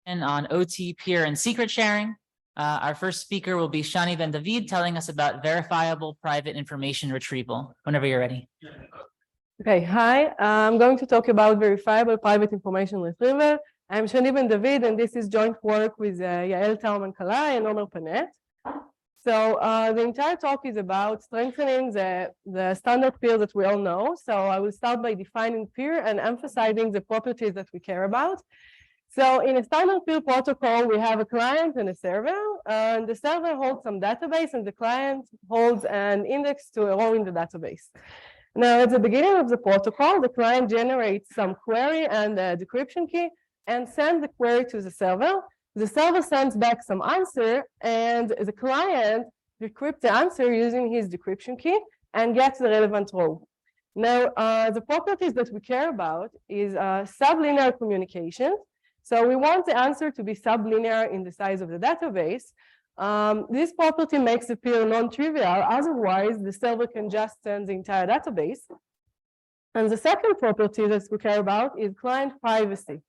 On OT, peer, and secret sharing. Our first speaker will be Shani Ben David telling us about verifiable private information retrieval. Whenever you're ready. Okay, hi. I'm going to talk about verifiable private information retrieval. I'm Shani Ben David, and this is joint work with Yael Tauman-Kalai and Omer Panet. So the entire talk is about strengthening the standard PIR that we all know. So I will start by defining PIR and emphasizing the properties that we care about. So in a standard PIR protocol, we have a client and a server, and the server holds some database and the client holds an index to a row in the database. Now, at the beginning of the protocol, the client generates some query and a decryption key and sends the query to the server. The server sends back some answer, and the client decrypts the answer using his decryption key and gets the relevant row. Now, the properties that we care about is sublinear communication. So we want the answer to be sublinear in the size of the database. This property makes the PIR non-trivial. Otherwise, the server can just send the entire database. And the second property that we care about is client privacy.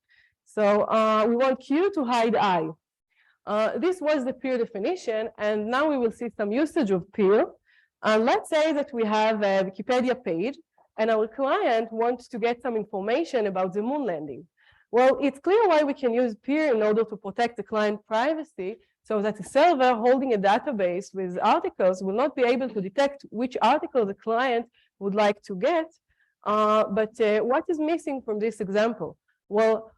So we want Q to hide I. This was the PIR definition, and now we will see some usage of PIR. Let's say that we have a Wikipedia page, and our client wants to get some information about the moon landing. Well, it's clear why we can use PIR in order to protect the client privacy, so that the server holding a database with articles will not be able to detect which article the client would like to get. But what is missing from this example? Well,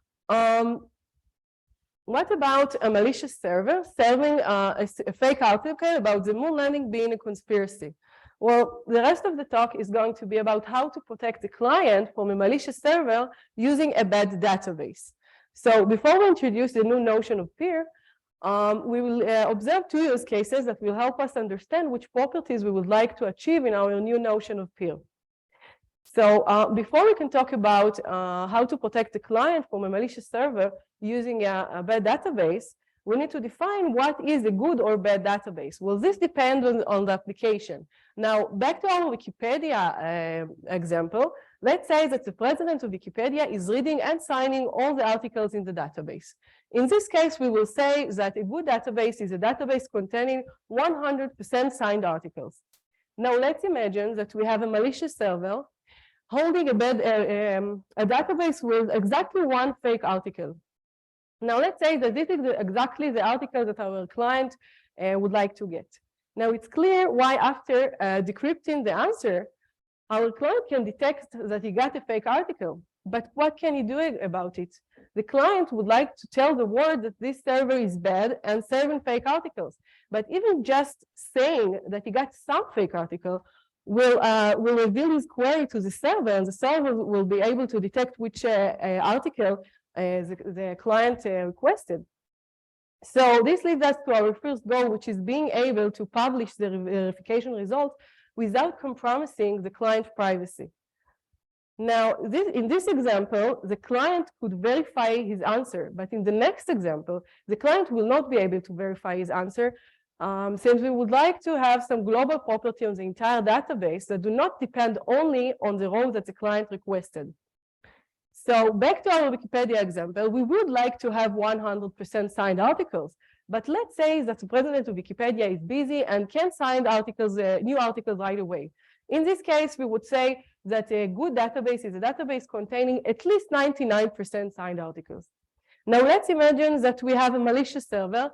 what about a malicious server serving a fake article about the moon landing being a conspiracy? Well, the rest of the talk is going to be about how to protect the client from a malicious server using a bad database. So before we introduce the new notion of PIR, we will observe two use cases that will help us understand which properties we would like to achieve in our new notion of PIR. So before we can talk about how to protect the client from a malicious server using a bad database, we need to define what is a good or bad database. Well, this depends on the application. Now, back to our Wikipedia example, let's say that the president of Wikipedia is reading and signing all the articles in the database. In this case, we will say that a good database is a database containing 100% signed articles. Now, let's imagine that we have a malicious server holding a database with exactly one fake article. Now, let's say that this is exactly the article that our client would like to get. Now, it's clear why after decrypting the answer, our client can detect that he got a fake article. But what can he do about it? The client would like to tell the world that this server is bad and serving fake articles. But even just saying that he got some fake article will reveal his query to the server, and the server will be able to detect which article the client requested. So this leads us to our first goal, which is being able to publish the verification results without compromising the client privacy. Now, in this example, the client could verify his answer, but in the next example, the client will not be able to verify his answer since we would like to have some global property on the entire database that do not depend only on the row that the client requested. So back to our Wikipedia example, we would like to have 100% signed articles, but let's say that the president of Wikipedia is busy and can't sign articles, new articles right away. In this case, we would say that a good database is a database containing at least 99% signed articles. Now let's imagine that we have a malicious server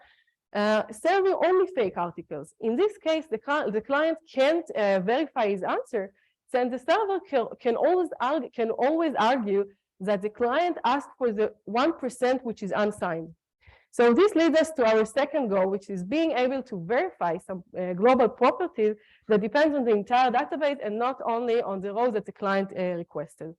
serving only fake articles. In this case, the client can't verify his answer, since the server can always argue that the client asked for the 1% which is unsigned. So this leads us to our second goal, which is being able to verify some global properties that depends on the entire database and not only on the rows that the client requested.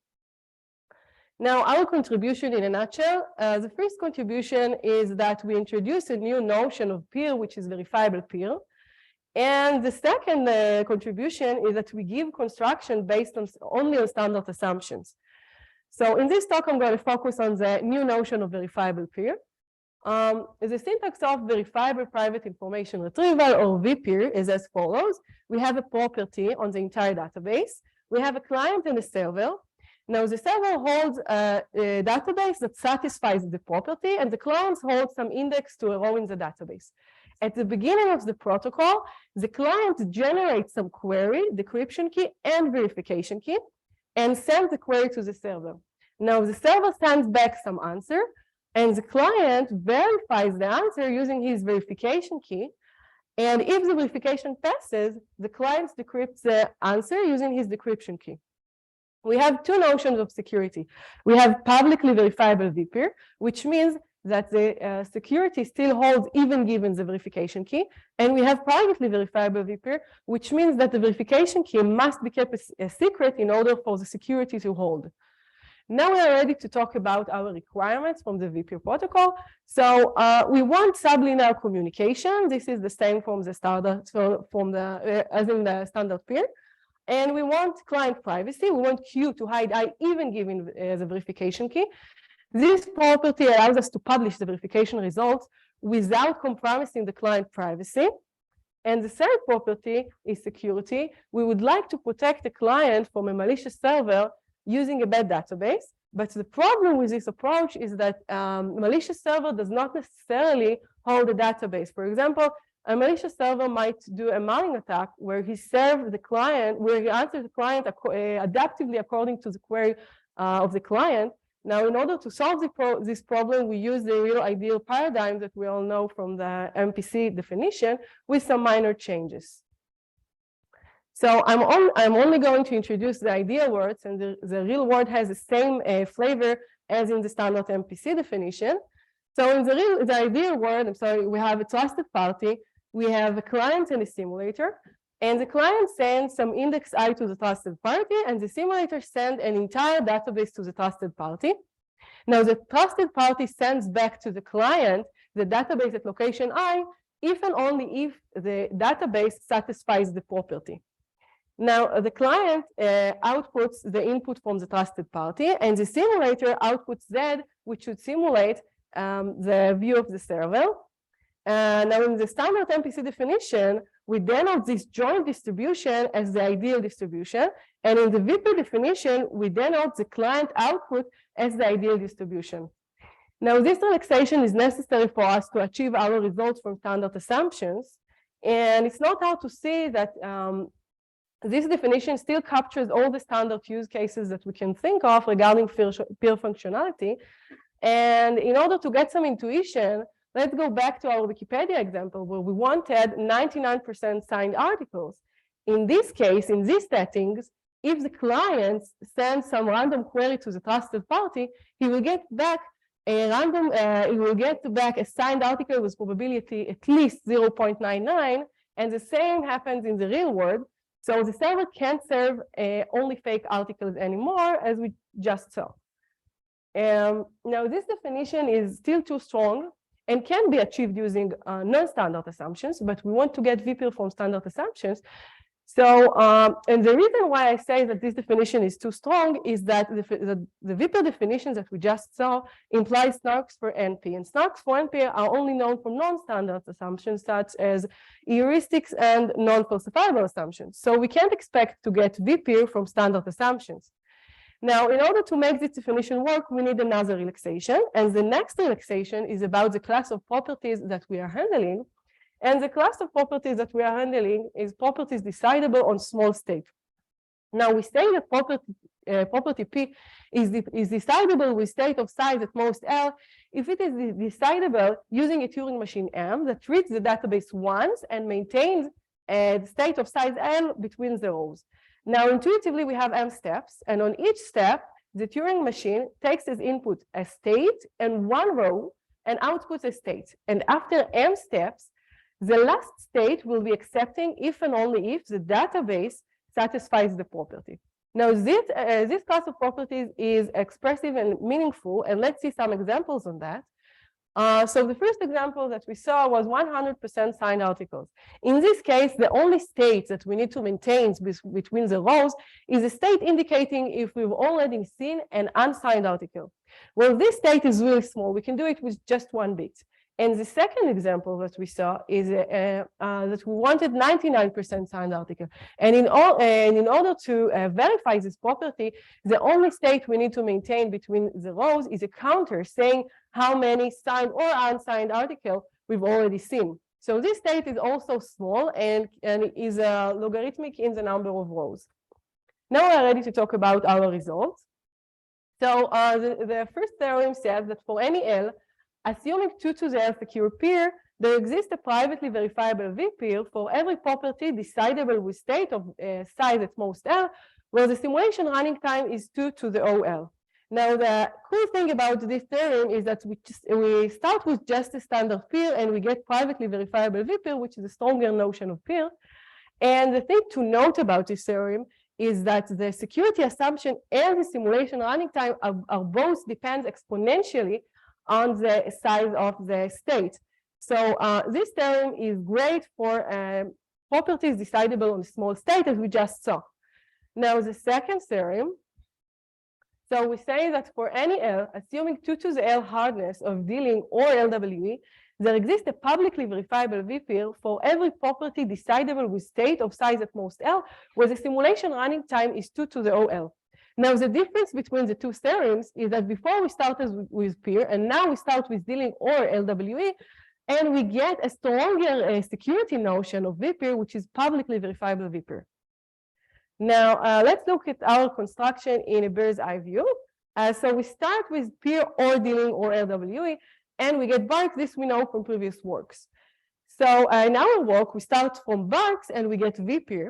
Now, our contribution in a nutshell, the first contribution is that we introduce a new notion of PIR, which is verifiable PIR. And the second contribution is that we give construction based only on standard assumptions. So in this talk, I'm going to focus on the new notion of verifiable PIR. The syntax of verifiable private information retrieval, or VPIR, is as follows. We have a property on the entire database. We have a client and a server. Now, the server holds a database that satisfies the property, and the client holds some index to a row in the database. At the beginning of the protocol, the client generates some query, decryption key, and verification key, and sends the query to the server. Now, the server sends back some answer, and the client verifies the answer using his verification key. And if the verification passes, the client decrypts the answer using his decryption key. We have two notions of security. We have publicly verifiable VPIR, which means that the security still holds even given the verification key. And we have privately verifiable VPIR, which means that the verification key must be kept a secret in order for the security to hold. Now we are ready to talk about our requirements from the VPIR protocol. So we want sublinear communication. This is the same from the standard, as in the standard PIR. And we want client privacy. We want Q to hide I even given the verification key. This property allows us to publish the verification results without compromising the client privacy. And the third property is security. We would like to protect the client from a malicious server using a bad database. But the problem with this approach is that malicious server does not necessarily hold a database. For example, a malicious server might do a mining attack where he serves the client, where he answers the client adaptively according to the query of the client. Now, in order to solve this problem, we use the real ideal paradigm that we all know from the MPC definition with some minor changes. So I'm only going to introduce the ideal words, and the real word has the same flavor as in the standard MPC definition. So in the ideal word, we have a trusted party, we have a client and a simulator, and the client sends some index I to the trusted party, and the simulator sends an entire database to the trusted party. Now, the trusted party sends back to the client the database at location I, if and only if the database satisfies the property. Now, the client outputs the input from the trusted party, and the simulator outputs Z, which should simulate the view of the server. Now, in the standard MPC definition, we denote this joint distribution as the ideal distribution. And in the VPIR definition, we denote the client output as the ideal distribution. Now, this relaxation is necessary for us to achieve our results from standard assumptions. And it's not hard to see that this definition still captures all the standard use cases that we can think of regarding PIR functionality. And in order to get some intuition, let's go back to our Wikipedia example where we wanted 99% signed articles. In this case, in these settings, if the client sends some random query to the trusted party, he will get back a signed article with probability at least 0.99, and the same happens in the real world. So the server can't serve only fake articles anymore, as we just saw. Now, this definition is still too strong and can be achieved using non-standard assumptions, but we want to get VPIR from standard assumptions. So, and the reason why I say that this definition is too strong is that the VPIR definition that we just saw implies snarks for NP, and snarks for NP are only known from non-standard assumptions such as heuristics and non-falsifiable assumptions. So we can't expect to get VPIR from standard assumptions. Now, in order to make this definition work, we need another relaxation, and the next relaxation is about the class of properties that we are handling. And the class of properties that we are handling is properties decidable on small state. Now, we say that property P is decidable with state of size at most L if it is decidable using a Turing machine M that reads the database once and maintains the state of size L between the rows. Now, intuitively, we have M steps, and on each step, the Turing machine takes as input a state and one row and outputs a state. And after M steps, the last state will be accepting if and only if the database satisfies the property. Now, this class of properties is expressive and meaningful, and let's see some examples on that. So the first example that we saw was 100% signed articles. In this case, the only state that we need to maintain between the rows is a state indicating if we've already seen an unsigned article. Well, this state is really small. We can do it with just one bit. And the second example that we saw is that we wanted 99% signed article. And in order to verify this property, the only state we need to maintain between the rows is a counter saying how many signed or unsigned article we've already seen. So this state is also small and is logarithmic in the number of rows. Now we're ready to talk about our results. So the first theorem says that for any L, assuming 2 to the L secure PIR, there exists a privately verifiable VPIR for every property decidable with state of size at most L, where the simulation running time is 2 to the OL. Now, the cool thing about this theorem is that we start with just a standard PIR and we get privately verifiable VPIR, which is a stronger notion of PIR. And the thing to note about this theorem is that the security assumption and the simulation running time are both depend exponentially on the size of the state. So this theorem is great for properties decidable on a small state, as we just saw. Now, the second theorem, so we say that for any L, assuming 2 to the L hardness of dealing or LWE, there exists a publicly verifiable VPIR for every property decidable with state of size at most L, where the simulation running time is 2 to the OL. Now, the difference between the two theorems is that before we started with PIR, and now we start with dealing or LWE, and we get a stronger security notion of VPIR, which is publicly verifiable VPIR. Now, let's look at our construction in a bird's eye view. So we start with PIR or dealing or LWE, and we get barks. This we know from previous works. So in our work, we start from barks and we get VPIR.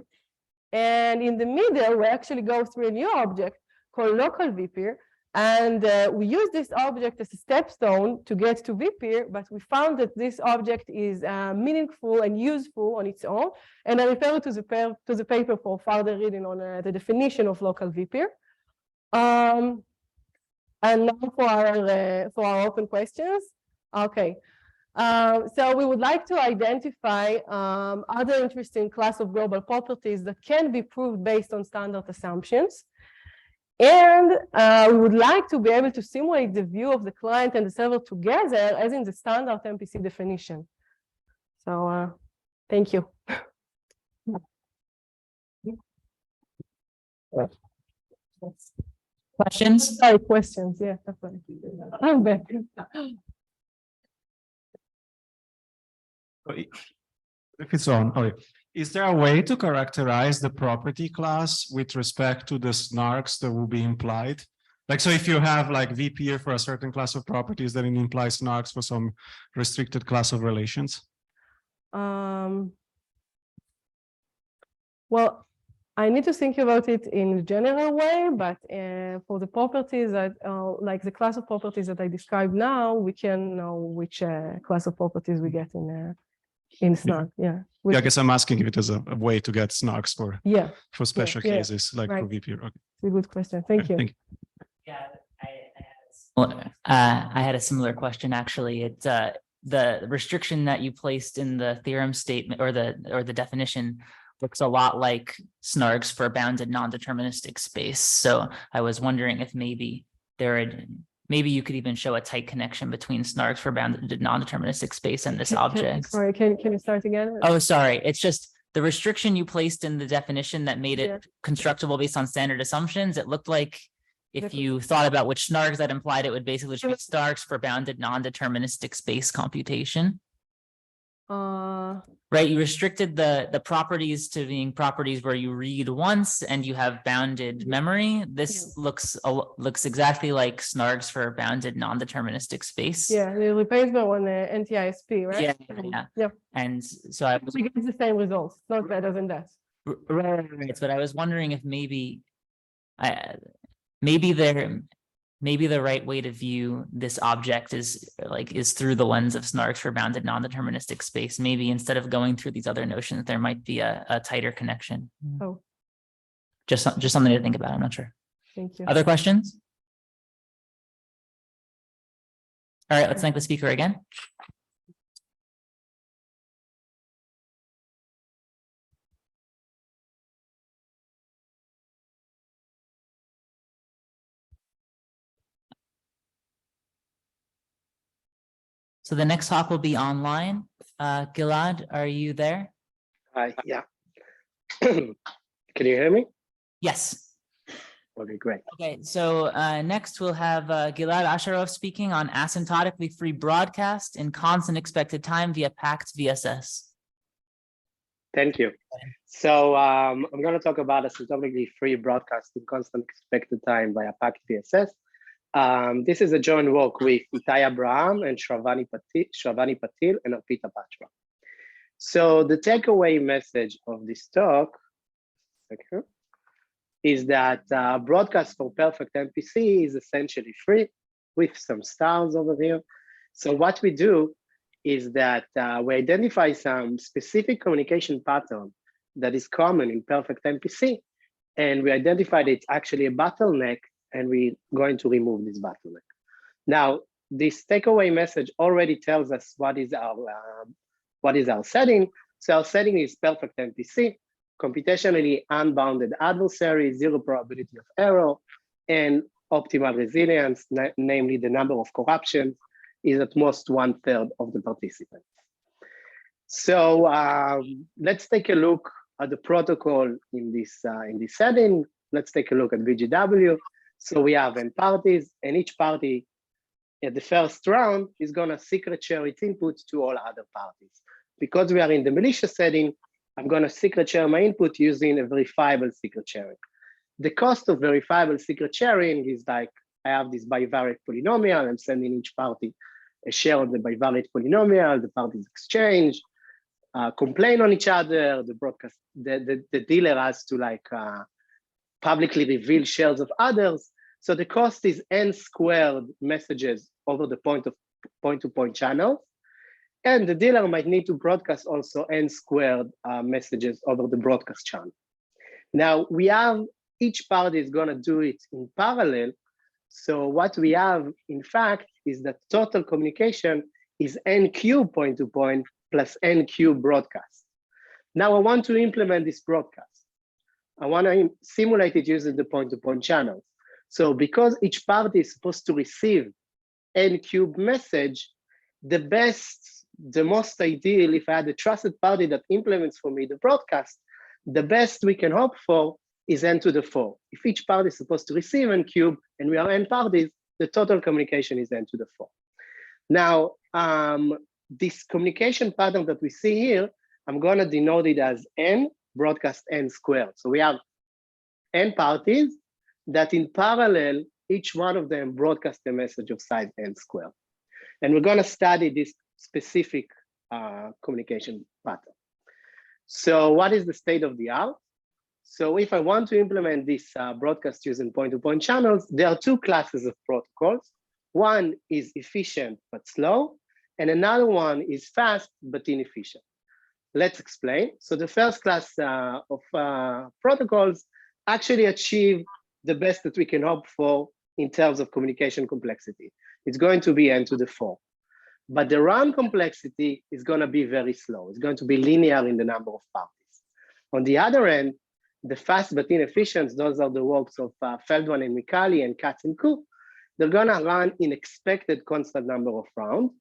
And in the middle, we actually go through a new object called local VPIR. And we use this object as a stepstone to get to VPIR, but we found that this object is meaningful and useful on its own. And I refer to the paper for further reading on the definition of local VPIR. And now for our open questions. Okay. So we would like to identify other interesting class of global properties that can be proved based on standard assumptions. And we would like to be able to simulate the view of the client and the server together as in the standard MPC definition. So thank you. Questions? Sorry, questions. Yeah, definitely. I'm back. If it's on, okay. Is there a way to characterize the property class with respect to the snarks that will be implied? Like, so if you have like VPIR for a certain class of properties, then it implies snarks for some restricted class of relations? Well, I need to think about it in a general way, but for the properties that, like the class of properties that I described now, we can know which class of properties we get in snark. Yeah. Yeah, I guess I'm asking if it is a way to get snarks for special cases like right. for VPIR. Okay. It's a good question. Thank you. Thank you. Yeah, I had a similar question actually. It's the restriction that you placed in the theorem statement or the definition looks a lot like snarks for bounded non-deterministic space. So I was wondering if maybe maybe you could even show a tight connection between snarks for bounded non-deterministic space and this object. Sorry, can you start again? Oh, sorry. It's just the restriction you placed in the definition that made it constructible based on standard assumptions. It looked like if you thought about which snarks that implied, it would basically be snarks for bounded non-deterministic space computation. Right, you restricted the properties to being properties where you read once and you have bounded memory. This looks exactly like snarks for bounded non-deterministic space. Yeah, the replaced by one NTISP, right? Yeah. And so we get the same results. It's not better than that. Right, but I was wondering if maybe the right way to view this object is through the lens of snarks for bounded non-deterministic space. Maybe instead of going through these other notions, there might be a tighter connection. Oh, just something to think about. I'm not sure. Thank you. Other questions? All right, let's thank the speaker again. So the next talk will be online. Gilad, are you there? Hi, yeah. Can you hear me? Yes. Okay, great. Okay, so next we'll have Gilad Asharov speaking on asymptotically free broadcast in constant expected time via packed VSS. Thank you. So I'm going to talk about asymptotically free broadcast in constant expected time via packed VSS. This is a joint work with Itai Abraham and Shravani Patil and Arpita Batra. So the takeaway message of this talk is that broadcast for perfect MPC is essentially free with some stars over here. So what we do is that we identify some specific communication pattern that is common in perfect MPC, and we identify that it's actually a bottleneck, and we're going to remove this bottleneck. Now, this takeaway message already tells us what is our setting. So our setting is perfect MPC, computationally unbounded adversary, zero probability of error, and optimal resilience, namely the number of corruptions is at most 1/3 of the participants. So let's take a look at the protocol in this setting. Let's take a look at VGW. So we have n parties, and each party at the first round is going to secret share its input to all other parties. Because we are in the malicious setting, I'm going to secret share my input using a verifiable secret sharing. The cost of verifiable secret sharing is like, I have this bivariate polynomial, I'm sending each party a share of the bivariate polynomial, the parties exchange, complain on each other, the dealer has to like publicly reveal shares of others. So the cost is n squared messages over the point-to-point channel. And the dealer might need to broadcast also n squared messages over the broadcast channel. Now we have, each party is gonna do it in parallel. So what we have, in fact, is that total communication is n cube point-to-point plus n cube broadcast. Now I want to implement this broadcast. I want to simulate it using the point-to-point channels. So because each party is supposed to receive n cube message, the most ideal, if I had a trusted party that implements for me the broadcast, the best we can hope for is n to the 4. If each party is supposed to receive n cube and we are n parties, the total communication is n to the 4. Now, this communication pattern that we see here, I'm going to denote it as n broadcast n squared. So we have n parties that in parallel, each one of them broadcast a message of size n squared. And we're going to study this specific communication pattern. So what is the state of the art? So if I want to implement this broadcast using point-to-point channels, there are two classes of protocols. One is efficient but slow, and another one is fast but inefficient. Let's explain. So the first class of protocols actually achieve the best that we can hope for in terms of communication complexity. It's going to be n to the 4. But the run complexity is going to be very slow. It's going to be linear in the number of parties. On the other end, the fast but inefficient, those are the works of Feldman and Mikali and Katz and Ku. They're going to run in expected constant number of rounds,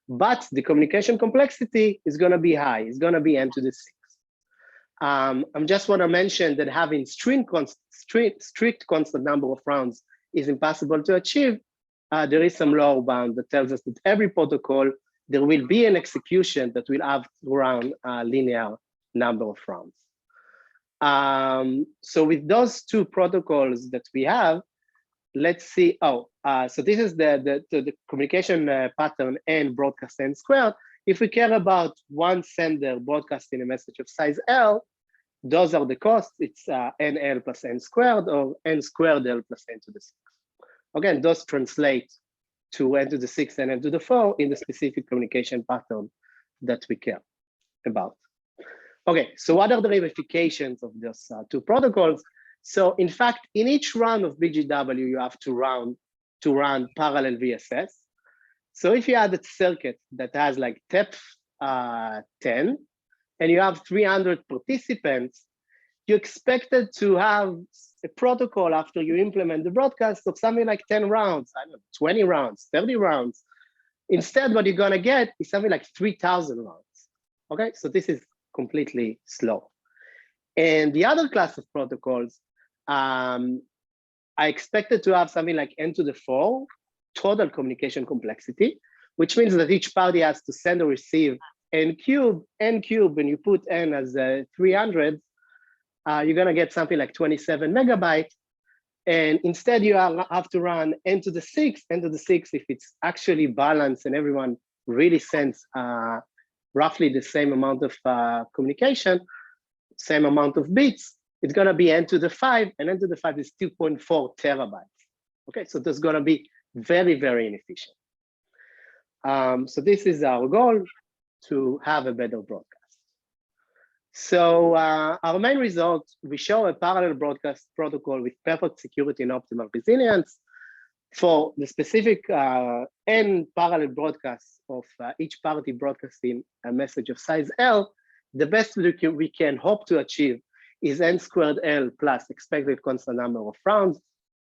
but the communication complexity is going to be high. It's going to be n to the 6. I just want to mention that having strict constant number of rounds is impossible to achieve. There is some lower bound that tells us that every protocol, there will be an execution that will have to run a linear number of rounds. So with those two protocols that we have, let's see. So this is the communication pattern n broadcast n squared. If we care about one sender broadcasting a message of size L, those are the costs. It's NL plus n squared or n squared L plus n to the 6. Again, those translate to n to the 6 and n to the 4 in the specific communication pattern that we care about. Okay, so what are the ramifications of those two protocols? So in fact, in each run of BGW, you have to run parallel VSS. So if you had a circuit that has like depth 10, and you have 300 participants, you expected to have a protocol after you implement the broadcast of something like 10 rounds, I don't know, 20 rounds, 30 rounds. Instead, what you're gonna get is something like 3,000 rounds. Okay, so this is completely slow. And the other class of protocols, I expected to have something like n to the 4 total communication complexity, which means that each party has to send or receive n cube, when you put n as 300, you're gonna get something like 27 megabytes. And instead you have to run n to the 6, if it's actually balanced and everyone really sends roughly the same amount of communication, same amount of bits, it's gonna be n to the 5, and n to the 5 is 2.4 terabytes. Okay, so that's gonna be very, very inefficient. So this is our goal, to have a better broadcast. So our main result, we show a parallel broadcast protocol with perfect security and optimal resilience. For the specific n parallel broadcasts of each party broadcasting a message of size L, the best we can hope to achieve is n squared L plus expected constant number of rounds.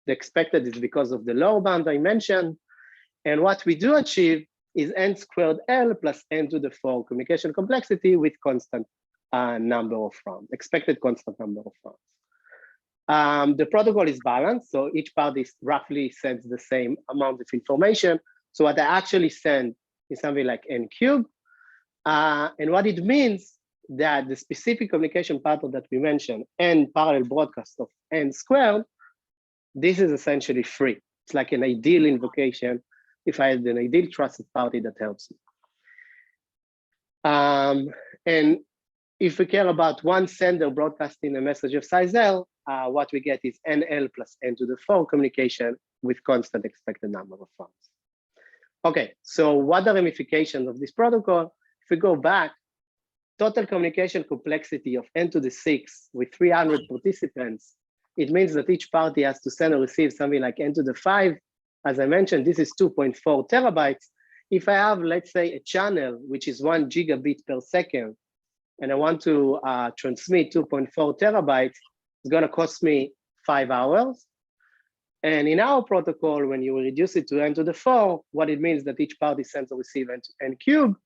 The expected is because of the lower bound I mentioned. And what we do achieve is n squared L plus n to the 4 communication complexity with constant number of rounds, expected constant number of rounds. The protocol is balanced, so each party roughly sends the same amount of information. So what I actually send is something like n cubed. And what it means that the specific communication pattern that we mentioned, n parallel broadcast of n squared, this is essentially free. It's like an ideal invocation if I had an ideal trusted party that helps me. And if we care about one sender broadcasting a message of size L, what we get is NL plus n to the 4 communication with constant expected number of rounds. Okay, so what are the ramifications of this protocol? If we go back, total communication complexity of n to the 6 with 300 participants, it means that each party has to send or receive something like n to the 5. As I mentioned, this is 2.4 terabytes. If I have, let's say, a channel, which is 1 gigabit per second, and I want to transmit 2.4 terabytes, it's gonna cost me 5 hours. And in our protocol, when you reduce it to n to the 4, what it means that each party sends or receives n cubed.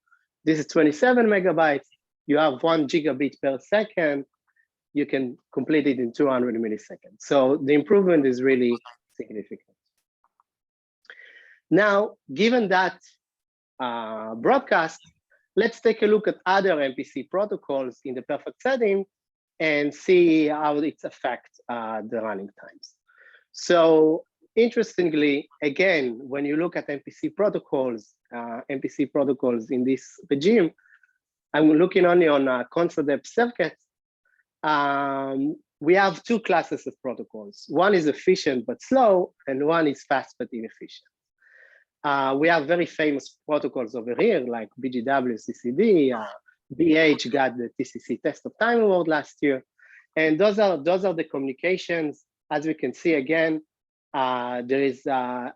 This is 27 megabytes. You have 1 gigabit per second. You can complete it in 200 milliseconds. So the improvement is really significant. Now, given that broadcast, let's take a look at other MPC protocols in the perfect setting and see how it affects the running times. So interestingly, again, when you look at MPC protocols in this regime, I'm looking only on constant depth circuits. We have two classes of protocols. One is efficient but slow, and one is fast but inefficient. We have very famous protocols over here, like BGW, CCD, BH got the TCC Test of Time Award last year. And those are the communications. As we can see again, there is a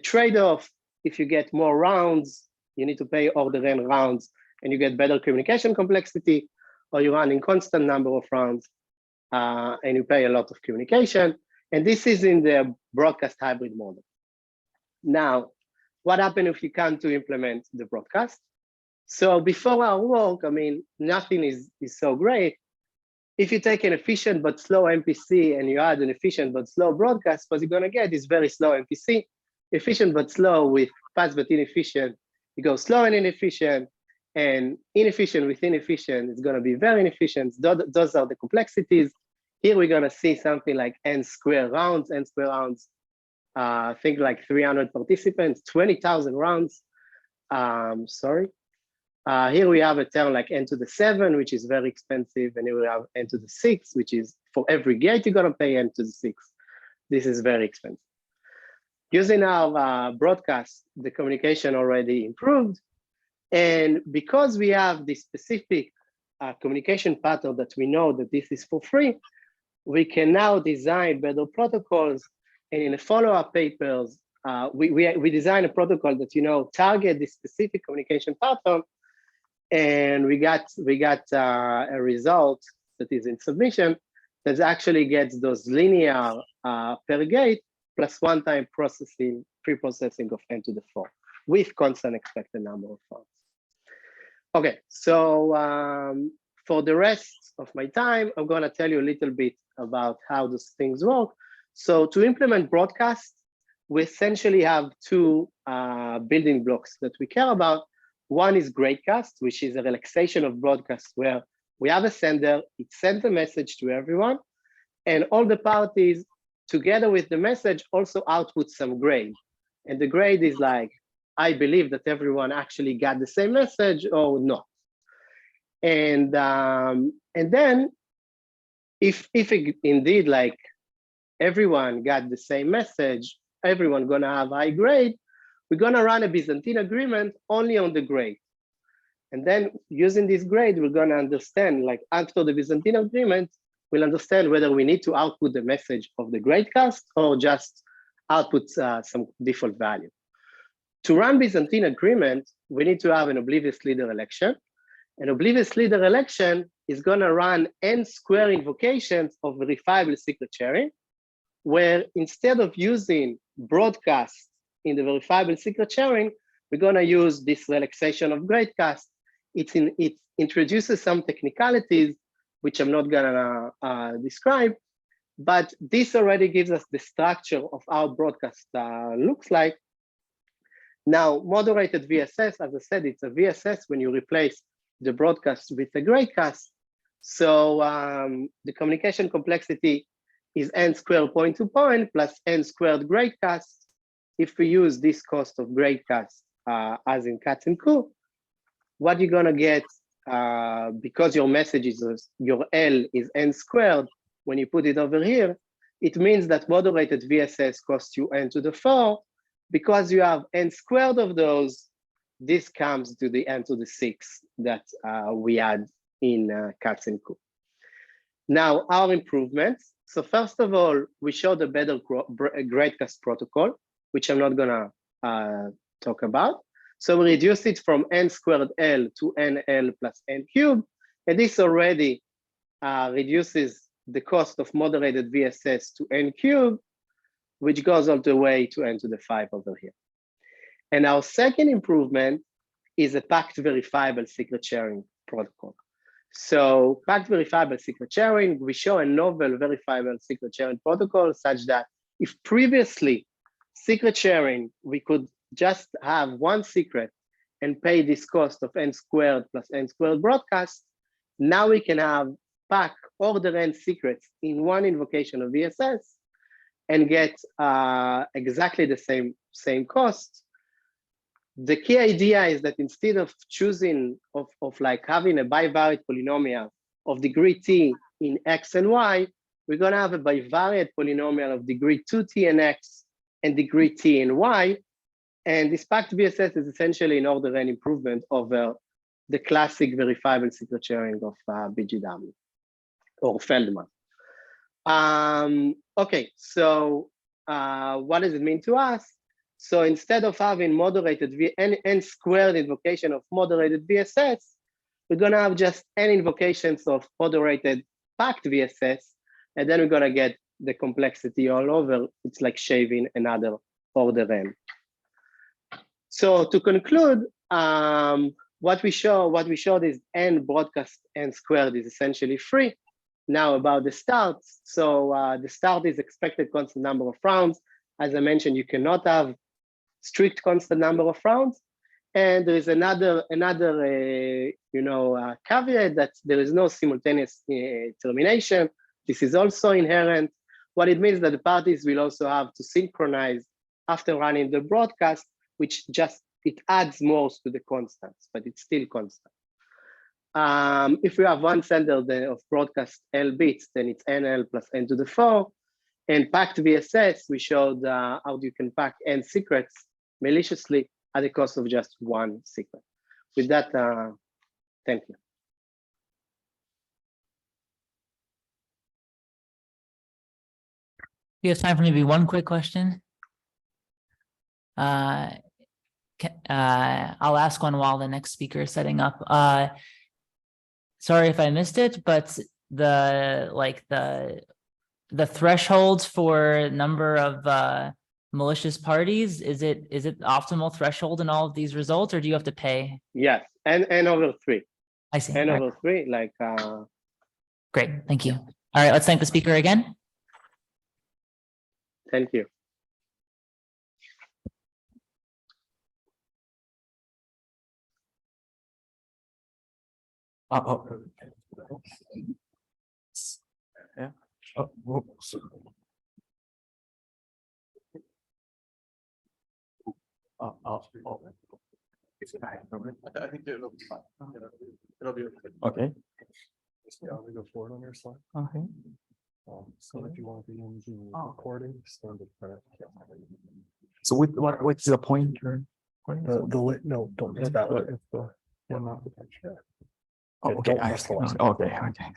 trade-off. If you get more rounds, you need to pay order n rounds, and you get better communication complexity, or you run in constant number of rounds, and you pay a lot of communication. And this is in the broadcast hybrid model. Now, what happens if you can't to implement the broadcast? So before our work, I mean, nothing is so great. If you take an efficient but slow MPC and you add an efficient but slow broadcast, what you're gonna get is very slow MPC, efficient but slow with fast but inefficient. You go slow and inefficient, and inefficient with inefficient is gonna be very inefficient. Those are the complexities. Here we're gonna see something like n square rounds, think like 300 participants, 20,000 rounds. Here we have a term like n to the 7, which is very expensive, and here we have n to the 6, which is for every gate you're gonna pay n to the 6. This is very expensive. Using our broadcast, the communication already improved, and because we have this specific communication pattern that we know that this is for free, we can now design better protocols. And in the follow-up papers, we design a protocol that target this specific communication pattern, and we got a result that is in submission that actually gets those linear per gate plus one-time processing, pre-processing of n to the 4. with constant expected number of rounds. Okay, so for the rest of my time, I'm going to tell you a little bit about how those things work. So to implement broadcast, we essentially have two building blocks that we care about. One is gradecast, which is a relaxation of broadcast where we have a sender, it sends a message to everyone, and all the parties together with the message also output some grade. And the grade is like, I believe that everyone actually got the same message or not. And then if indeed like everyone got the same message, everyone gonna have high grade, we're gonna run a Byzantine agreement only on the grade. And then using this grade, we're gonna understand, like after the Byzantine agreement, we'll understand whether we need to output the message of the gradecast or just output some default value. To run Byzantine agreement, we need to have an oblivious leader election. An oblivious leader election is gonna run n-square invocations of verifiable secret sharing, where instead of using broadcast in the verifiable secret sharing, we're gonna use this relaxation of gradecast. It introduces some technicalities, which I'm not gonna describe, but this already gives us the structure of how broadcast looks like. Now, moderated VSS, as I said, it's a VSS when you replace the broadcast with a gradecast. So the communication complexity is n squared point to point plus n squared gradecast. If we use this cost of gradecast as in cats and coup, what you're gonna get, because your message is, your L is n squared, when you put it over here, it means that moderated VSS costs you n to the 4. Because you have n squared of those, this comes to the n to the 6 that we had in cats and coup. Now, our improvements. So first of all, we showed a better gradecast protocol, which I'm not gonna talk about. So we reduced it from n squared L to nl plus n cubed. And this already reduces the cost of moderated VSS to n cubed, which goes all the way to n to the 5 over here. And our second improvement is a packed verifiable secret sharing protocol. So packed verifiable secret sharing, we show a novel verifiable secret sharing protocol such that if previously secret sharing, we could just have one secret and pay this cost of n squared plus n squared broadcast, now we can have pack order n secrets in one invocation of VSS and get exactly the same cost. The key idea is that instead of choosing of like having a bivariate polynomial of degree t in x and y, we're gonna have a bivariate polynomial of degree 2t in x and degree t in y. And this packed VSS is essentially an order n improvement over the classic verifiable secret sharing of BGW or Feldman. Okay, so what does it mean to us? So instead of having moderated n squared invocation of moderated VSS, we're gonna have just n invocations of moderated packed VSS, and then we're gonna get the complexity all over. It's like shaving another order n. So to conclude, what we showed is n broadcast n squared is essentially free. Now about the start. So the start is expected constant number of rounds. As I mentioned, you cannot have strict constant number of rounds. And there is another caveat that there is no simultaneous termination. This is also inherent. What it means that the parties will also have to synchronize after running the broadcast, which just, it adds more to the constants, but it's still constant. If we have one sender of broadcast L bits, then it's NL plus N to the 4. And packed VSS, we showed how you can pack N secrets maliciously at the cost of just one secret. With that, thank you. We have time for maybe one quick question. I'll ask one while the next speaker is setting up. Sorry if I missed it, but the thresholds for number of malicious parties? Is it optimal threshold in all of these results, or do you have to pay? Yes, n over 3. I see. N All right. over 3, like Great, thank you. All right, let's thank the speaker again. thank you. Yeah. Oh, whoops. I think it'll be fine. It'll be Okay. we go forward on your slide. Okay. So if you want to be in the recording, stand up for it. So what's the pointer? No, don't do that one. It's the one not the picture. Oh, okay. don't press the last Okay. Okay.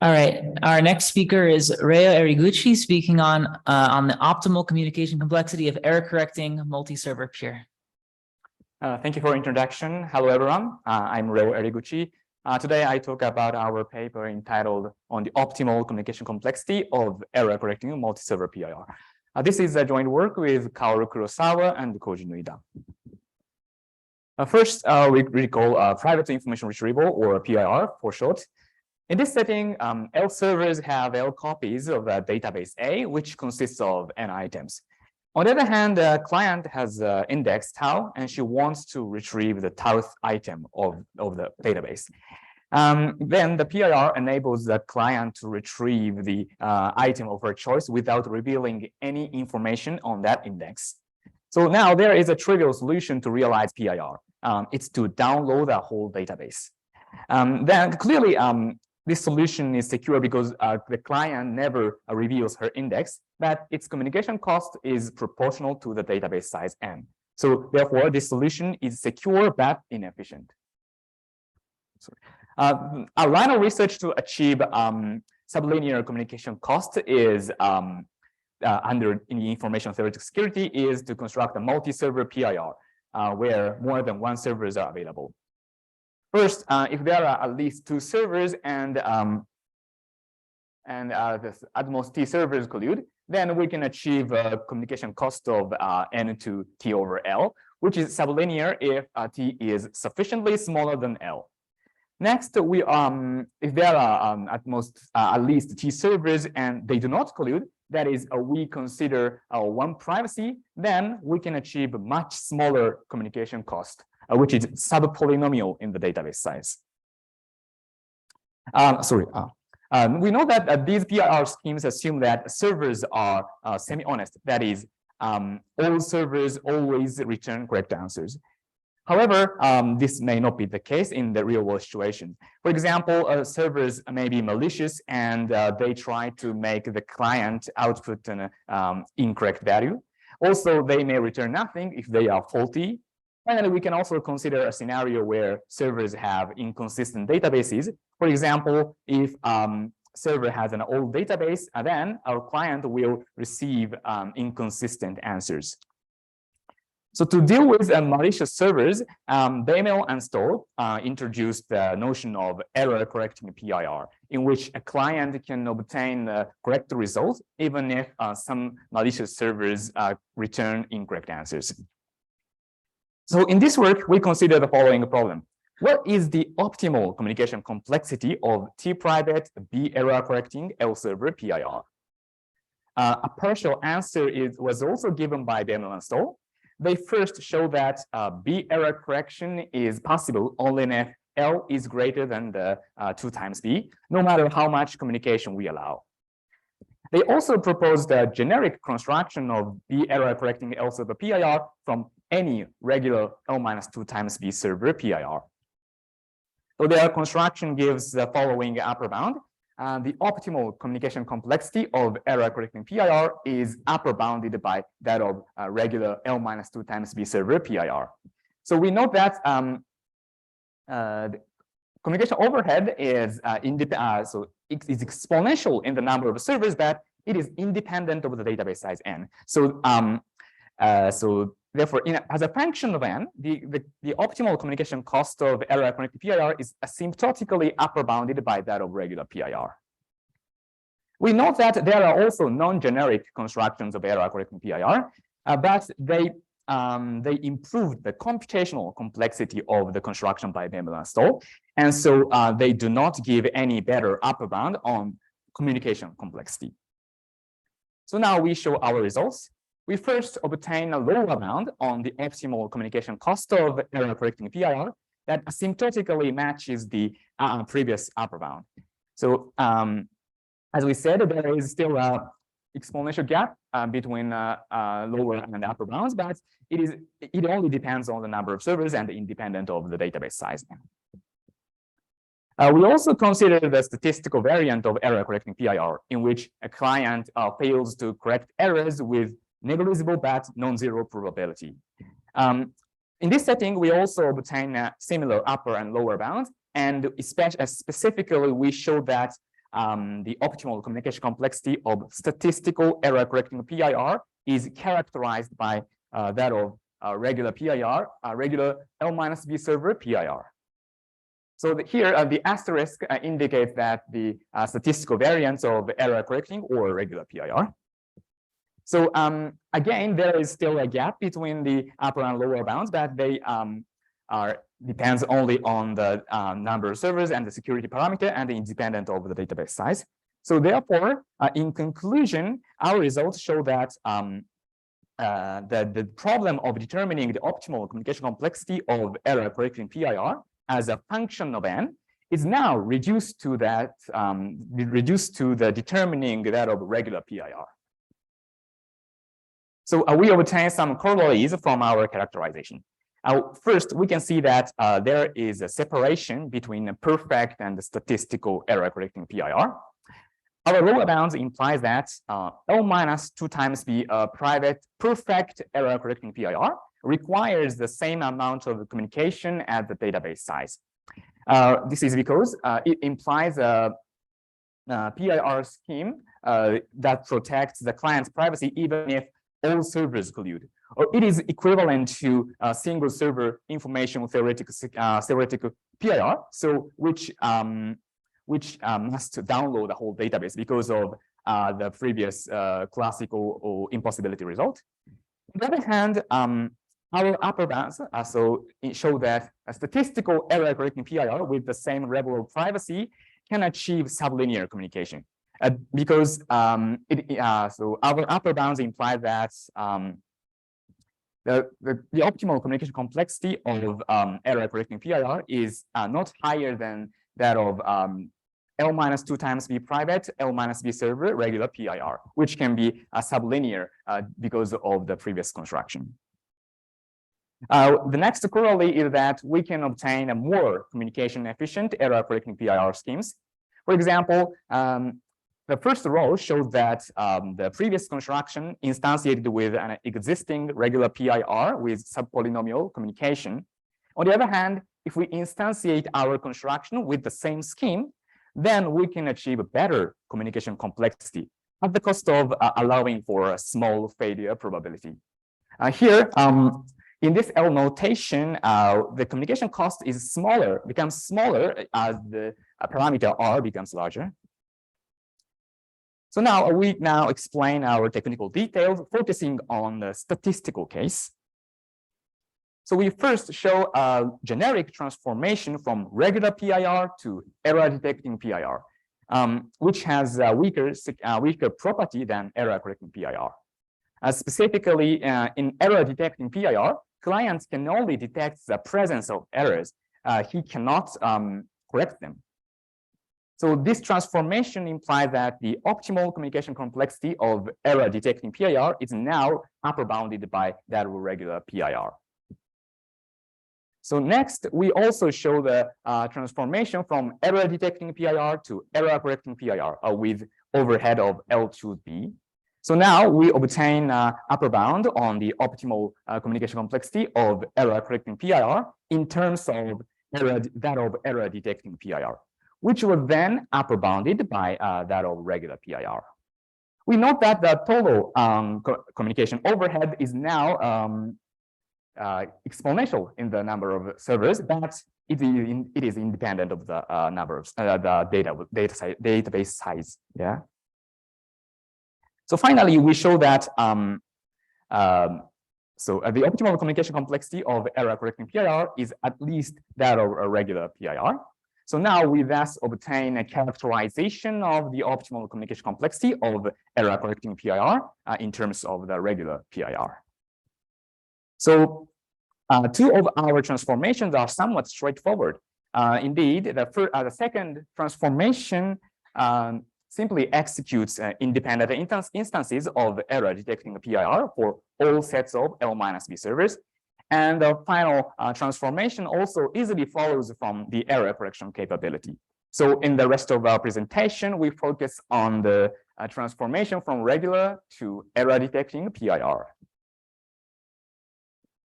All right, our next speaker is Reo Eriguchi speaking on the optimal communication complexity of error correcting multi-server peer. Thank you for introduction. Hello, everyone. I'm Reo Eriguchi. Today, I talk about our paper entitled on the optimal communication complexity of error correcting multi-server PIR. This is a joint work with Kaoru Kurosawa and Koji Nuida. First, we recall private information retrieval, or PIR for short. In this setting, L servers have L copies of a database A, which consists of N items. On the other hand, the client has index tau, and she wants to retrieve the tauth item of the database. Then the PIR enables the client to retrieve the item of her choice without revealing any information on that index. So now there is a trivial solution to realize PIR. It's to download the whole database. Then clearly, this solution is secure because the client never reveals her index, but its communication cost is proportional to the database size N. So therefore, this solution is secure but inefficient. A line of research to achieve sublinear communication cost is under in the information theoretic security is to construct a multi-server PIR where more than one servers are available. First, if there are at least 2 servers and at most T servers collude, then we can achieve a communication cost of N to T over L, which is sublinear if T is sufficiently smaller than L. Next, if there are at least T servers and they do not collude, that is, we consider one privacy, then we can achieve a much smaller communication cost, which is subpolynomial in the database size. We know that these PIR schemes assume that servers are semi-honest. That is, all servers always return correct answers. However, this may not be the case in the real world situation. For example, servers may be malicious and they try to make the client output an incorrect value. Also, they may return nothing if they are faulty. And we can also consider a scenario where servers have inconsistent databases. For example, if server has an old database, then our client will receive inconsistent answers. So to deal with malicious servers, Baimel and Stoll introduced the notion of error correcting PIR, in which a client can obtain the correct result even if some malicious servers return incorrect answers. So in this work, we consider the following problem. What is the optimal communication complexity of T private B error correcting L server PIR? A partial answer was also given by Baimel and Stoll. They first show that B error correction is possible only if L is greater than the 2 times B, no matter how much communication we allow. They also proposed a generic construction of B error correcting L server PIR from any regular L-2 times B server PIR. So their construction gives the following upper bound. The optimal communication complexity of error correcting PIR is upper bounded by that of regular L-2 times B server PIR. So we note that the communication overhead is so it is exponential in the number of servers, but it is independent of the database size N. So therefore, as a function of N, the optimal communication cost of error correcting PIR is asymptotically upper bounded by that of regular PIR. We note that there are also non-generic constructions of error correcting PIR, but they improved the computational complexity of the construction by Bembel and Stoll, and so they do not give any better upper bound on communication complexity. So now we show our results. We first obtain a lower bound on the optimal communication cost of error correcting PIR that asymptotically matches the previous upper bound. So as we said, there is still a exponential gap between lower and upper bounds, but it only depends on the number of servers and independent of the database size. We also consider the statistical variant of error correcting PIR, in which a client fails to correct errors with negligible but non-zero probability. In this setting, we also obtain a similar upper and lower bounds, and specifically, we show that the optimal communication complexity of statistical error correcting PIR is characterized by that of regular PIR, regular L-V server PIR. So here, the asterisk indicates that the statistical variance of error correcting or regular PIR. So again, there is still a gap between the upper and lower bounds, but they depends only on the number of servers and the security parameter and independent of the database size. So therefore, in conclusion, our results show that the problem of determining the optimal communication complexity of error correcting PIR as a function of n is now reduced to the determining that of regular PIR. So we obtain some corollaries from our characterization. First, we can see that there is a separation between a perfect and statistical error correcting PIR. Our lower bounds implies that L-2 times B private perfect error correcting PIR requires the same amount of communication as the database size. This is because it implies a PIR scheme that protects the client's privacy even if all servers collude, or it is equivalent to a single server information theoretical PIR, so which must download the whole database because of the previous classical or impossibility result. On the other hand, our upper bounds so it show that a statistical error correcting PIR with the same level of privacy can achieve sublinear communication. Because so our upper bounds imply that the optimal communication complexity of error correcting PIR is not higher than that of L-2 times B private, L-B server regular PIR, which can be sublinear because of the previous construction. The next corollary is that we can obtain a more communication efficient error correcting PIR schemes. For example, the first row shows that the previous construction instantiated with an existing regular PIR with subpolynomial communication. On the other hand, if we instantiate our construction with the same scheme, then we can achieve a better communication complexity at the cost of allowing for a small failure probability. Here, in this L notation, the communication cost is becomes smaller as the parameter R becomes larger. So now we explain our technical details, focusing on the statistical case. So we first show a generic transformation from regular PIR to error detecting PIR, which has a weaker property than error correcting PIR. Specifically, in error detecting PIR, clients can only detect the presence of errors. He cannot correct them. So this transformation implies that the optimal communication complexity of error detecting PIR is now upper bounded by that of regular PIR. So next, we also show the transformation from error detecting PIR to error correcting PIR with overhead of L2B. So now we obtain upper bound on the optimal communication complexity of error correcting PIR in terms of that of error detecting PIR, which was then upper bounded by that of regular PIR. We note that the total communication overhead is now exponential in the number of servers, but it is independent of the number of the database size. Yeah. So finally, we show that the optimal communication complexity of error correcting PIR is at least that of a regular PIR. So now we thus obtain a characterization of the optimal communication complexity of error correcting PIR in terms of the regular PIR. So two of our transformations are somewhat straightforward. Indeed, the second transformation simply executes independent instances of error detecting PIR for all sets of L-B servers. And the final transformation also easily follows from the error correction capability. So in the rest of our presentation, we focus on the transformation from regular to error detecting PIR.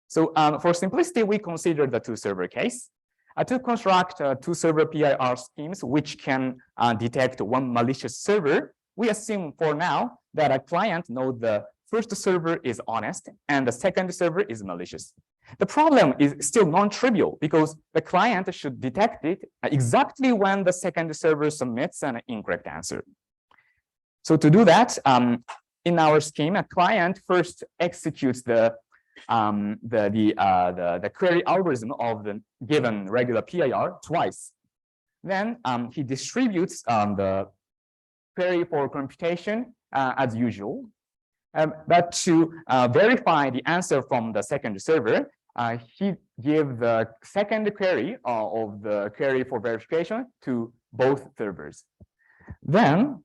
So for simplicity, we consider the two-server case. To construct two-server PIR schemes which can detect one malicious server, we assume for now that a client knows the first server is honest and the second server is malicious. The problem is still non-trivial because the client should detect it exactly when the second server submits an incorrect answer. So to do that, in our scheme, a client first executes the query algorithm of the given regular PIR twice. Then he distributes the query for computation as usual. But to verify the answer from the second server, he gives the second query of the query for verification to both servers. Then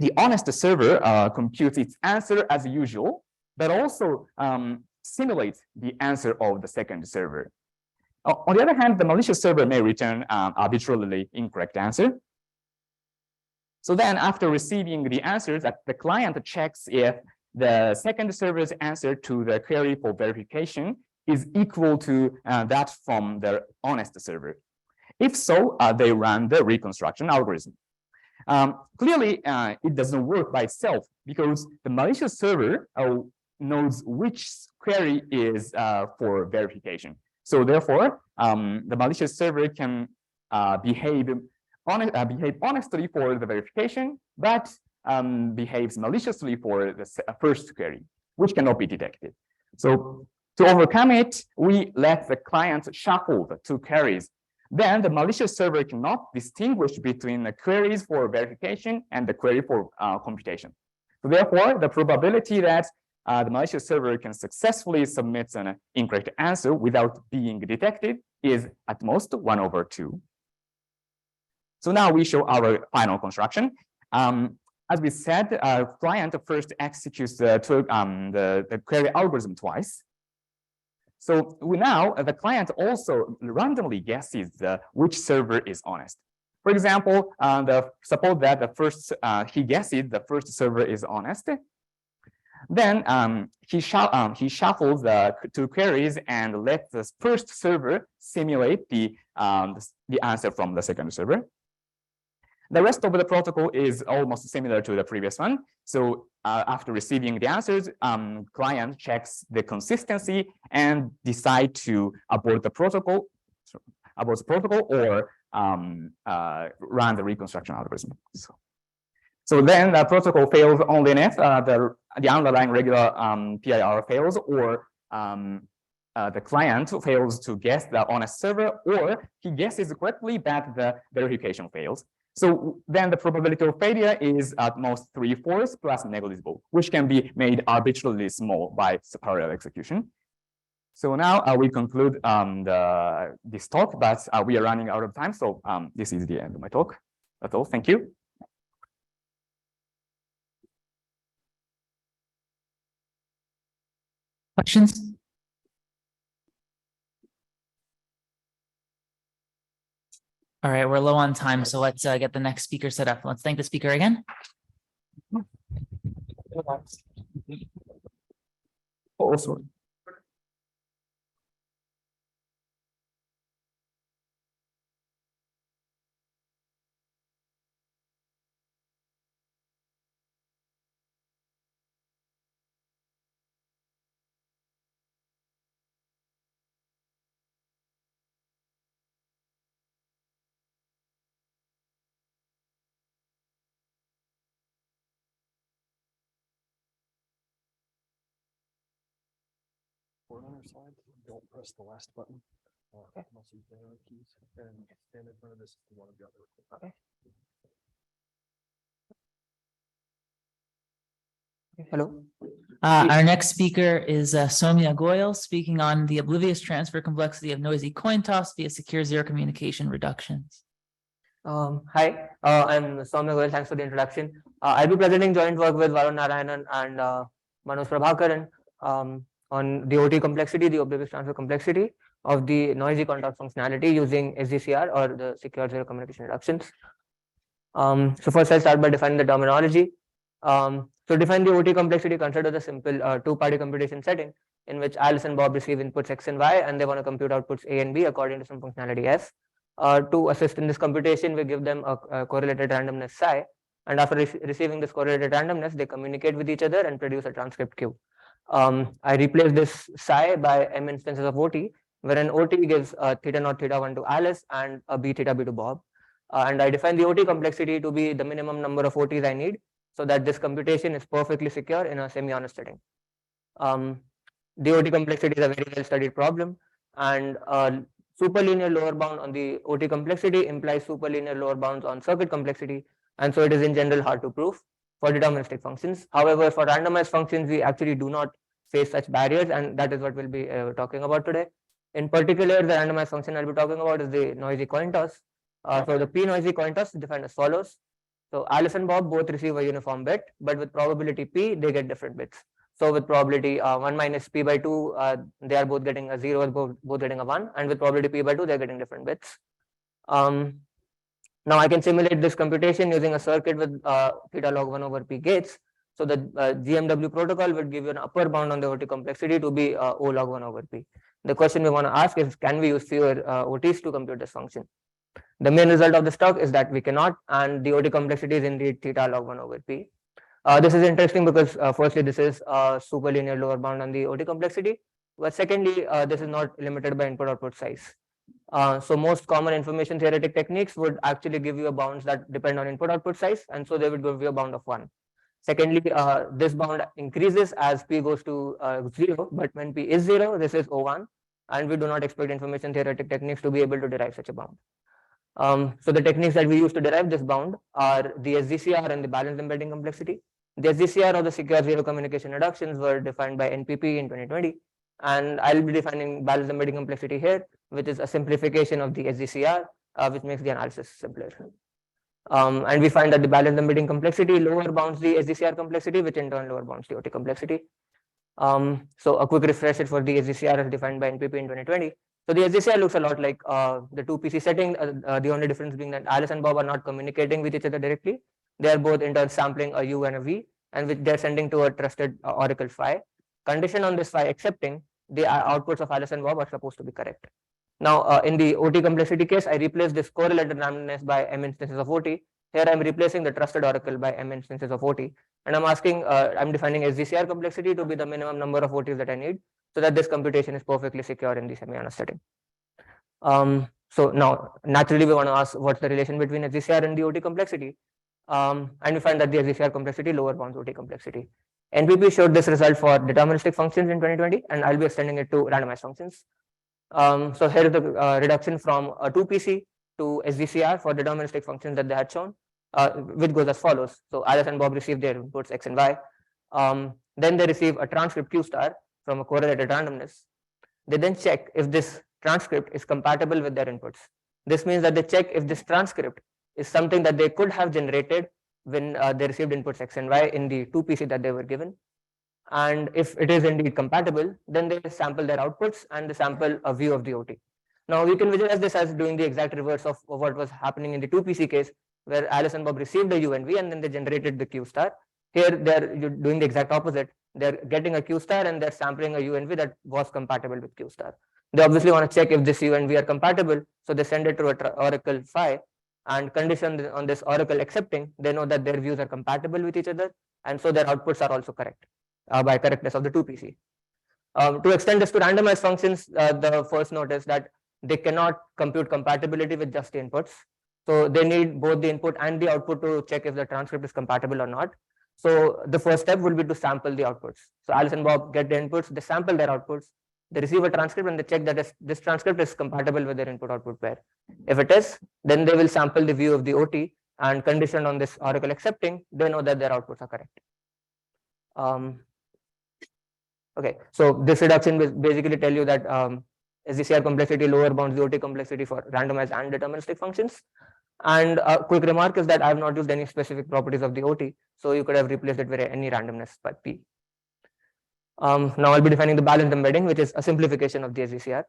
the honest server computes its answer as usual, but also simulates the answer of the second server. On the other hand, the malicious server may return arbitrarily incorrect answer. So then after receiving the answers, the client checks if the second server's answer to the query for verification is equal to that from the honest server. If so, they run the reconstruction algorithm. Clearly, it doesn't work by itself because the malicious server knows which query is for verification. So therefore, the malicious server can behave honestly for the verification, but behaves maliciously for the first query, which cannot be detected. So to overcome it, we let the client shuffle the two queries. Then the malicious server cannot distinguish between the queries for verification and the query for computation. So therefore, the probability that the malicious server can successfully submit an incorrect answer without being detected is at most 1/2. So now we show our final construction. As we said, our client first executes the query algorithm twice. So the client also randomly guesses which server is honest. For example, suppose that he guesses the first server is honest. Then he shuffles the two queries and lets the first server simulate the answer from the second server. The rest of the protocol is almost similar to the previous one. So after receiving the answers, client checks the consistency and decide to abort the protocol, or run the reconstruction algorithm. So then the protocol fails only if the underlying regular PIR fails, or the client fails to guess the honest server, or he guesses correctly but the verification fails. So then the probability of failure is at most 3/4 plus negligible, which can be made arbitrarily small by parallel execution. So now we conclude this talk, but we are running out of time. So this is the end of my talk. That's all. Thank you. Questions? All right, we're low on time, so let's get the next speaker set up. Let's thank the speaker again. Oh, sorry. other side. Don't press the last button. Okay. Also the arrow keys, and stand in front of this one of the other. Okay. Hello. Our next speaker is Soumya Goyal, speaking on the oblivious transfer complexity of noisy coin toss via secure zero communication reductions. Hi, I'm Soumya Goyal. Thanks for the introduction. I'll be presenting joint work with Varun Narayanan and Manoj Prabhakaran on the OT complexity, the oblivious transfer complexity of the noisy coin toss functionality using SZCR or the secure zero communication reductions. So first I'll start by defining the terminology. To define the OT complexity, consider the simple two-party computation setting in which Alice and Bob receive inputs X and Y, and they want to compute outputs A and B according to some functionality S. To assist in this computation, we give them a correlated randomness psi, and after receiving this correlated randomness, they communicate with each other and produce a transcript Q. I replace this psi by m instances of OT, where an OT gives theta naught theta 1 to Alice and a B theta B to Bob. And I define the OT complexity to be the minimum number of OTs I need so that this computation is perfectly secure in a semi-honest setting. The OT complexity is a very well-studied problem, and superlinear lower bound on the OT complexity implies superlinear lower bounds on circuit complexity, and so it is in general hard to prove for deterministic functions. However, for randomized functions, we actually do not face such barriers, and that is what we'll be talking about today. In particular, the randomized function I'll be talking about is the noisy coin toss. So the P noisy coin toss is defined as follows. So Alice and Bob both receive a uniform bit, but with probability P, they get different bits. So with probability 1 minus P by 2, they are both getting a 0, both getting a 1, and with probability P by 2, they're getting different bits. Now I can simulate this computation using a circuit with theta log 1 over P gates. So the GMW protocol would give you an upper bound on the OT complexity to be O log 1 over P. The question we want to ask is, can we use fewer OTs to compute this function? The main result of this talk is that we cannot, and the OT complexity is indeed theta log 1 over P. This is interesting because firstly, this is a superlinear lower bound on the OT complexity, but secondly, this is not limited by input output size. So most common information theoretic techniques would actually give you a bounds that depend on input output size, and so they would give you a bound of 1. Secondly, this bound increases as P goes to 0, but when P is 0, this is O1, and we do not expect information theoretic techniques to be able to derive such a bound. So the techniques that we use to derive this bound are the SZCR and the balanced embedding complexity. The SZCR or the secure zero communication reductions were defined by NPP in 2020, and I'll be defining balanced embedding complexity here, which is a simplification of the SZCR, which makes the analysis simpler. And we find that the balanced embedding complexity lower bounds the SZCR complexity, which in turn lower bounds the OT complexity. So a quick refresher for the SZCR as defined by NPP in 2020. So the SZCR looks a lot like the 2PC setting, the only difference being that Alice and Bob are not communicating with each other directly. They are both in turn sampling a U and a V, and which they're sending to a trusted oracle phi. Condition on this phi accepting, the outputs of Alice and Bob are supposed to be correct. Now, in the OT complexity case, I replace this correlated randomness by m instances of OT. Here I'm replacing the trusted oracle by m instances of OT. And I'm asking, I'm defining SZCR complexity to be the minimum number of OTs that I need, so that this computation is perfectly secure in the semi-honest setting. So now, naturally, we want to ask what's the relation between SZCR and the OT complexity. And we find that the SZCR complexity lower bounds OT complexity. NPP showed this result for deterministic functions in 2020, and I'll be extending it to randomized functions. So here is the reduction from a 2PC to SZCR for deterministic functions that they had shown, which goes as follows. So Alice and Bob receive their inputs X and Y. Then they receive a transcript Q star from a correlated randomness. They then check if this transcript is compatible with their inputs. This means that they check if this transcript is something that they could have generated when they received inputs X and Y in the 2PC that they were given. And if it is indeed compatible, then they sample their outputs and they sample a view of the OT. Now we can visualize this as doing the exact reverse of what was happening in the 2PC case, where Alice and Bob received a U and V and then they generated the Q star. Here they're doing the exact opposite. They're getting a Q star and they're sampling a U and V that was compatible with Q star. They obviously want to check if this U and V are compatible, so they send it to an oracle phi, and condition on this oracle accepting, they know that their views are compatible with each other, and so their outputs are also correct by correctness of the 2PC. To extend this to randomized functions, the first note is that they cannot compute compatibility with just the inputs. So they need both the input and the output to check if the transcript is compatible or not. So the first step will be to sample the outputs. So Alice and Bob get the inputs, they sample their outputs, they receive a transcript and they check that this transcript is compatible with their input-output pair. If it is, then they will sample the view of the OT, and conditioned on this oracle accepting, they know that their outputs are correct. Okay, so this reduction will basically tell you that SDCR complexity lower bounds the OT complexity for randomized and deterministic functions. And a quick remark is that I have not used any specific properties of the OT, so you could have replaced it with any randomness by P. Now I'll be defining the balanced embedding, which is a simplification of the SDCR.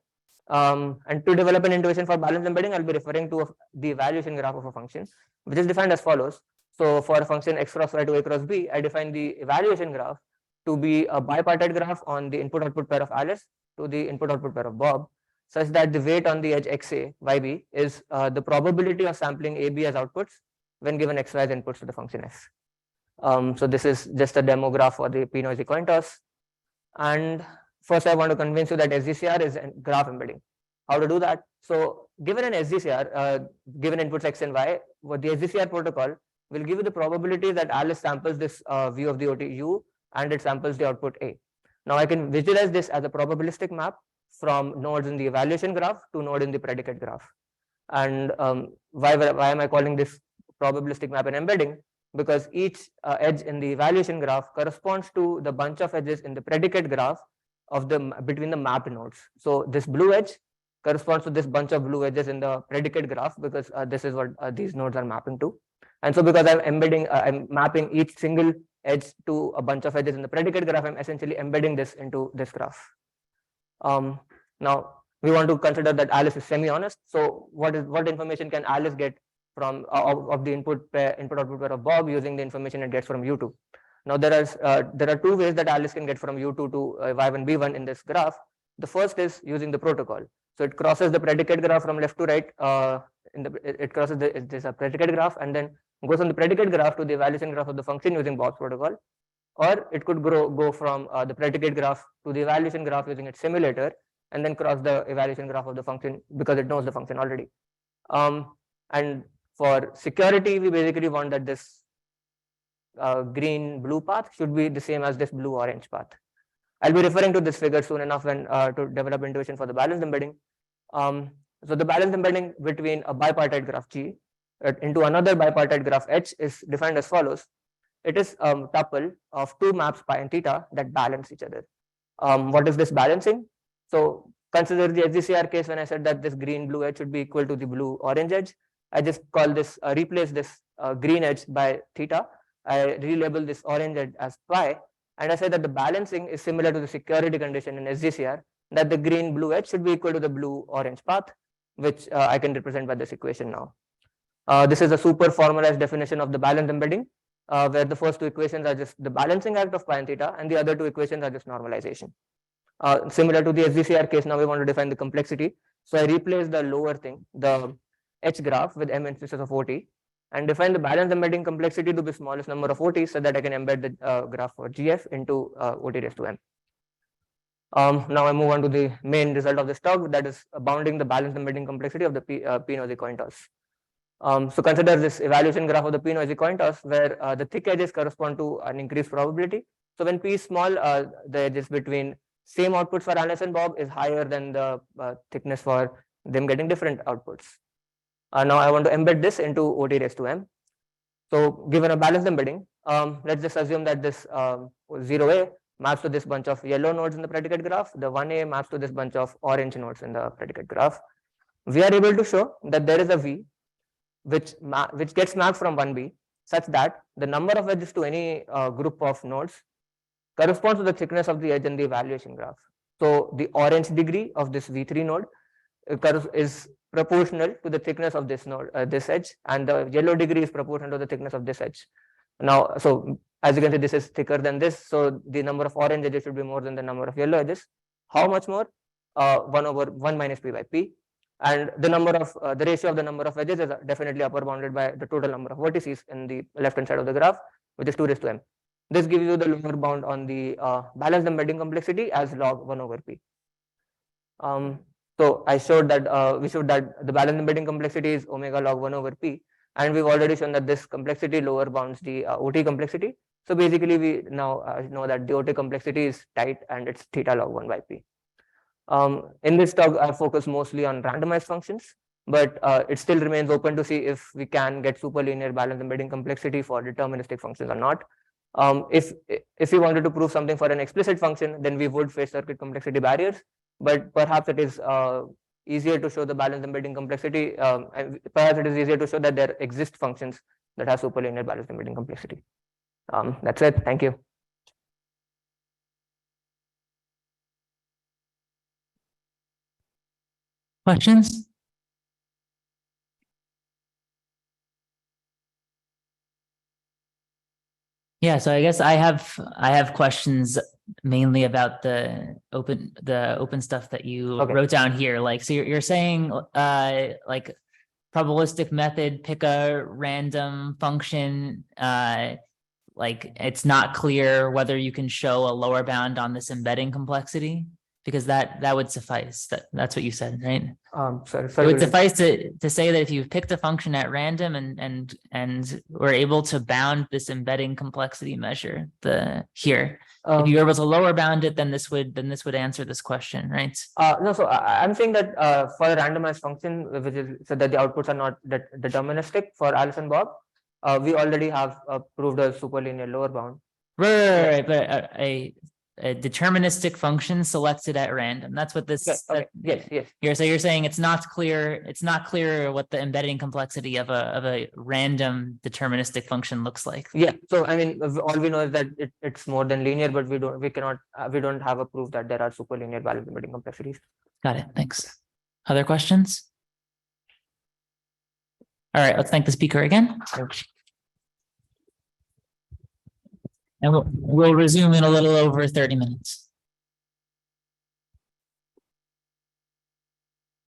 And to develop an intuition for balanced embedding, I'll be referring to the evaluation graph of a function, which is defined as follows. So for a function x cross y to a cross b, I define the evaluation graph to be a bipartite graph on the input-output pair of Alice to the input-output pair of Bob, such that the weight on the edge xa, yb is the probability of sampling ab as outputs when given xy as inputs to the function f. So this is just a demo graph for the p-noisy coin toss. And first I want to convince you that SDCR is a graph embedding. How to do that? So given an SDCR, given inputs x and y, what the SDCR protocol will give you the probability that Alice samples this view of the OT u and it samples the output a. Now I can visualize this as a probabilistic map from nodes in the evaluation graph to node in the predicate graph. And why am I calling this probabilistic map an embedding? Because each edge in the evaluation graph corresponds to the bunch of edges in the predicate graph of between the mapped nodes. So this blue edge corresponds to this bunch of blue edges in the predicate graph, because this is what these nodes are mapping to. And so because I'm mapping each single edge to a bunch of edges in the predicate graph, I'm essentially embedding this into this graph. Now we want to consider that Alice is semi-honest. So what information can Alice get from of the input-output pair of Bob using the information it gets from U2? Now there are two ways that Alice can get from U2 to Y1 B1 in this graph. The first is using the protocol. So it crosses the predicate graph from left to right. It crosses this predicate graph and then goes on the predicate graph to the evaluation graph of the function using Bob's protocol. Or it could go from the predicate graph to the evaluation graph using its simulator and then cross the evaluation graph of the function because it knows the function already. And for security, we basically want that this green-blue path should be the same as this blue-orange path. I'll be referring to this figure soon enough when to develop intuition for the balanced embedding. So the balanced embedding between a bipartite graph G into another bipartite graph H is defined as follows. It is a tuple of two maps pi and theta that balance each other. What is this balancing? So consider the SDCR case when I said that this green-blue edge should be equal to the blue-orange edge. I just call this, replace this green edge by theta. I relabel this orange edge as pi. And I say that the balancing is similar to the security condition in SDCR, that the green-blue edge should be equal to the blue-orange path, which I can represent by this equation now. This is a super formalized definition of the balanced embedding, where the first two equations are just the balancing act of pi and theta, and the other two equations are just normalization. Similar to the SDCR case, now we want to define the complexity. So I replace the lower thing, the H graph with m instances of OT, and define the balanced embedding complexity to the smallest number of OTs so that I can embed the graph for GF into OT raised to m. Now I move on to the main result of this talk, that is bounding the balanced embedding complexity of the p-noisy coin toss. So consider this evaluation graph of the p-noisy coin toss where the thick edges correspond to an increased probability. So when p is small, the edges between same outputs for Alice and Bob is higher than the thickness for them getting different outputs. Now I want to embed this into OT raised to m. So given a balanced embedding, let's just assume that this 0a maps to this bunch of yellow nodes in the predicate graph. The 1a maps to this bunch of orange nodes in the predicate graph. We are able to show that there is a v which gets mapped from 1b such that the number of edges to any group of nodes corresponds to the thickness of the edge in the evaluation graph. So the orange degree of this v3 node is proportional to the thickness of this node, this edge, and the yellow degree is proportional to the thickness of this edge. Now, so as you can see, this is thicker than this, so the number of orange edges should be more than the number of yellow edges. How much more? 1 over 1 minus p by p, and the number of the ratio of the number of edges is definitely upper bounded by the total number of vertices in the left hand side of the graph, which is 2 raised to m. This gives you the lower bound on the balanced embedding complexity as log 1 over p. So I showed that we showed that the balanced embedding complexity is omega log 1 over p, and we've already shown that this complexity lower bounds the OT complexity. So basically we now know that the OT complexity is tight and it's theta log 1 by p. In this talk, I focus mostly on randomized functions, but it still remains open to see if we can get superlinear balanced embedding complexity for deterministic functions or not. If we wanted to prove something for an explicit function, then we would face circuit complexity barriers, but perhaps it is easier to show the balanced embedding complexity, and perhaps it is easier to show that there exist functions that have superlinear balanced embedding complexity. That's it. Thank you. Questions? Yeah, so I guess I have questions mainly about the open stuff that you Okay. wrote down here. Like, so you're saying like probabilistic method, pick a random function, like it's not clear whether you can show a lower bound on this embedding complexity, because that would suffice. That's what you said, right? Sorry, It would suffice to say that if you picked a function at random and were able to bound this embedding complexity measure here, if you were able to lower bound it, then this would answer this question, right? No, so I'm saying that for a randomized function, which is so that the outputs are not deterministic for Alice and Bob, we already have proved a superlinear lower bound. Right, but a deterministic function selected at random. That's what this. Okay. Yes. You're saying it's not clear. It's not clear what the embedding complexity of a random deterministic function looks like. Yeah. So I mean, all we know is that it's more than linear, but we don't have a proof that there are superlinear balanced embedding complexities. Got it. Thanks. Other questions? All right. Let's thank the speaker again. And we'll resume in a little over 30 minutes.